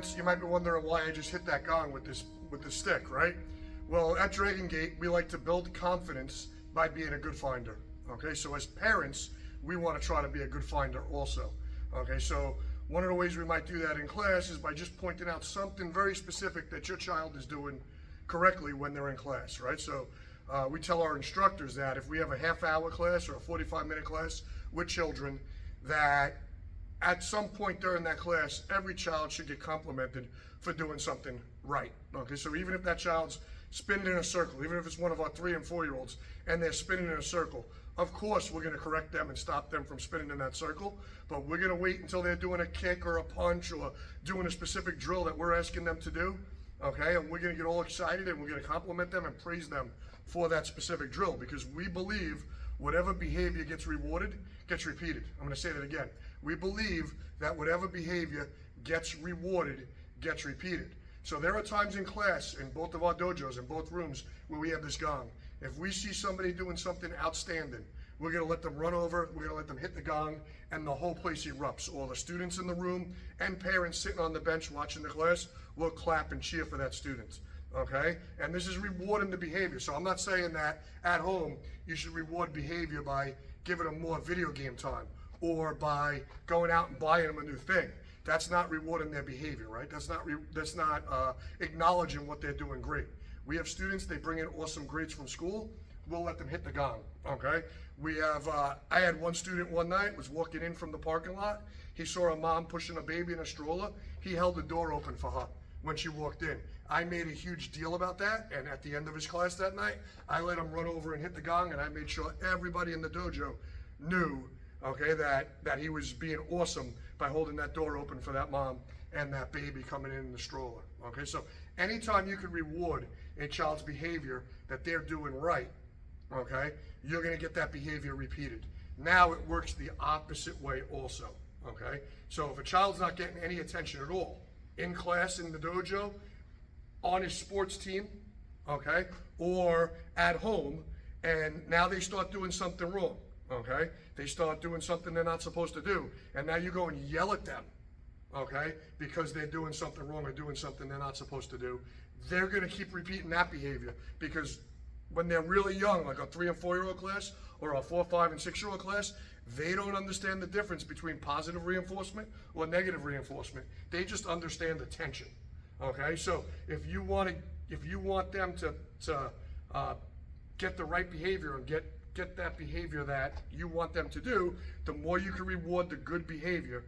parents, you might be wondering why I just hit that gong with this stick, right? Well, at Dragon Gate, we like to build confidence by being a good finder. Okay, so as parents, we want to try to be a good finder also. Okay, so one of the ways we might do that in class is by just pointing out something very specific that your child is doing correctly when they're in class, right? So we tell our instructors that if we have a half-hour class or a 45-minute class with children, that at some point during that class, every child should get complimented for doing something right. Okay, so even if that child's spinning in a circle, even if it's one of our 3 and 4-year-olds and they're spinning in a circle, of course we're going to correct them and stop them from spinning in that circle, but we're going to wait until they're doing a kick or a punch or doing a specific drill that we're asking them to do. Okay, and we're going to get all excited and we're going to compliment them and praise them for that specific drill, because we believe whatever behavior gets rewarded gets repeated. I'm going to say that again. We believe that whatever behavior gets rewarded gets repeated. So there are times in class, in both of our dojos, in both rooms, where we have this gong. If we see somebody doing something outstanding, we're going to let them run over, we're going to let them hit the gong, and the whole place erupts. All the students in the room and parents sitting on the bench watching the class will clap and cheer for that student. Okay? And this is rewarding the behavior. So I'm not saying that at home you should reward behavior by giving them more video game time or by going out and buying them a new thing. That's not rewarding their behavior, right? That's not acknowledging what they're doing great. We have students, they bring in awesome grades from school, we'll let them hit the gong, okay? We have, I had one student one night, was walking in from the parking lot, he saw a mom pushing a baby in a stroller, he held the door open for her when she walked in. I made a huge deal about that, and at the end of his class that night, I let him run over and hit the gong, and I made sure everybody in the dojo knew, okay, that he was being awesome by holding that door open for that mom and that baby coming in the stroller. Okay, so anytime you can reward a child's behavior that they're doing right, okay, you're going to get that behavior repeated. Now it works the opposite way also. Okay, so if a child's not getting any attention at all in class, in the dojo, on his sports team, okay, or at home, and now they start doing something wrong. Okay, they start doing something they're not supposed to do, and now you go and yell at them, okay, because they're doing something wrong or doing something they're not supposed to do. They're going to keep repeating that behavior, because when they're really young, like a 3 and 4-year-old class or a 4, 5, and 6-year-old class, they don't understand the difference between positive reinforcement or negative reinforcement. They just understand the tension. Okay, so if you want them to get the right behavior and get that behavior that you want them to do, the more you can reward the good behavior,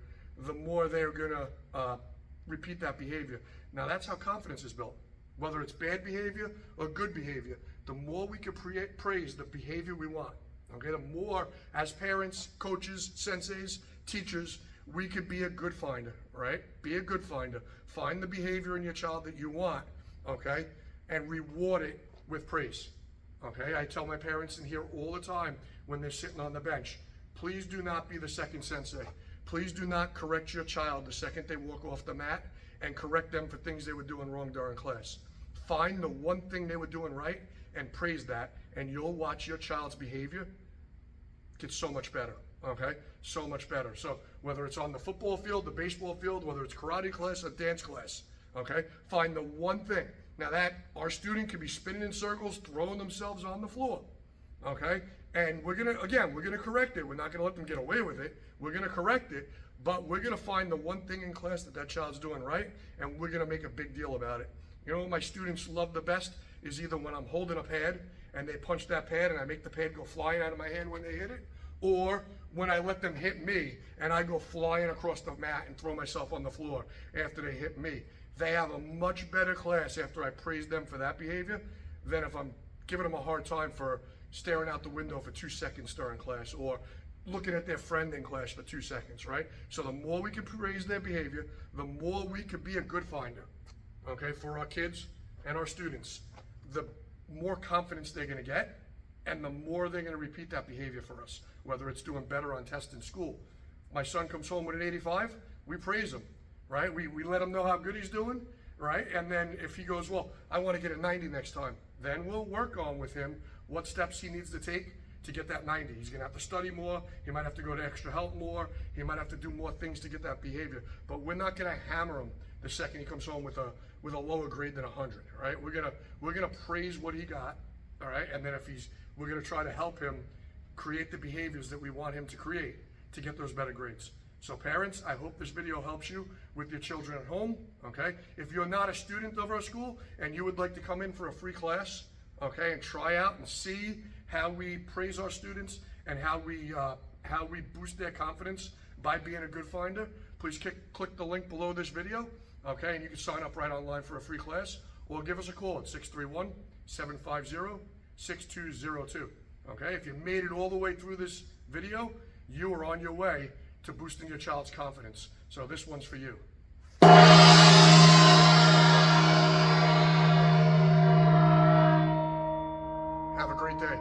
the more they're gonna repeat that behavior. Now that's how confidence is built. Whether it's bad behavior or good behavior, the more we can praise the behavior we want, okay, the more as parents, coaches, senseis, teachers, we could be a good finder, right? Be a good finder. Find the behavior in your child that you want, okay, and reward it with praise. Okay, I tell my parents in here all the time when they're sitting on the bench, please do not be the second sensei. Please do not correct your child the second they walk off the mat and correct them for things they were doing wrong during class. Find the one thing they were doing right and praise that, and you'll watch your child's behavior get so much better, okay? So much better. So whether it's on the football field, the baseball field, whether it's karate class or dance class, okay? Find the one thing. Now that our student could be spinning in circles, throwing themselves on the floor, okay? And we're gonna correct it. We're not gonna let them get away with it. We're gonna correct it, but we're gonna find the one thing in class that child's doing right, and we're gonna make a big deal about it. You know what my students love the best is either when I'm holding a pad and they punch that pad and I make the pad go flying out of my hand when they hit it, or when I let them hit me and I go flying across the mat and throw myself on the floor after they hit me. They have a much better class after I praise them for that behavior than if I'm giving them a hard time for staring out the window for 2 seconds during class or looking at their friend in class for 2 seconds, right? So the more we can praise their behavior, the more we could be a good finder, okay, for our kids and our students. The more confidence they're gonna get, and the more they're gonna repeat that behavior for us, whether it's doing better on tests in school. My son comes home with an 85, we praise him, right? We let him know how good he's doing, right? And then if he goes, well, I wanna get a 90 next time, then we'll work on with him what steps he needs to take to get that 90. He's gonna have to study more, he might have to go to extra help more, he might have to do more things to get that behavior, but we're not gonna hammer him the second he comes home with a lower grade than 100. All right, we're gonna praise what he got. All right, and then we're gonna try to help him create the behaviors that we want him to create to get those better grades. So parents, I hope this video helps you with your children at home, okay? If you're not a student of our school and you would like to come in for a free class, okay, and try out and see how we praise our students and how we boost their confidence by being a good finder, please click the link below this video, okay, and you can sign up right online for a free class, or give us a call at 631-750-6202, okay? If you made it all the way through this video, you are on your way to boosting your child's confidence. So this one's for you. Have a great day.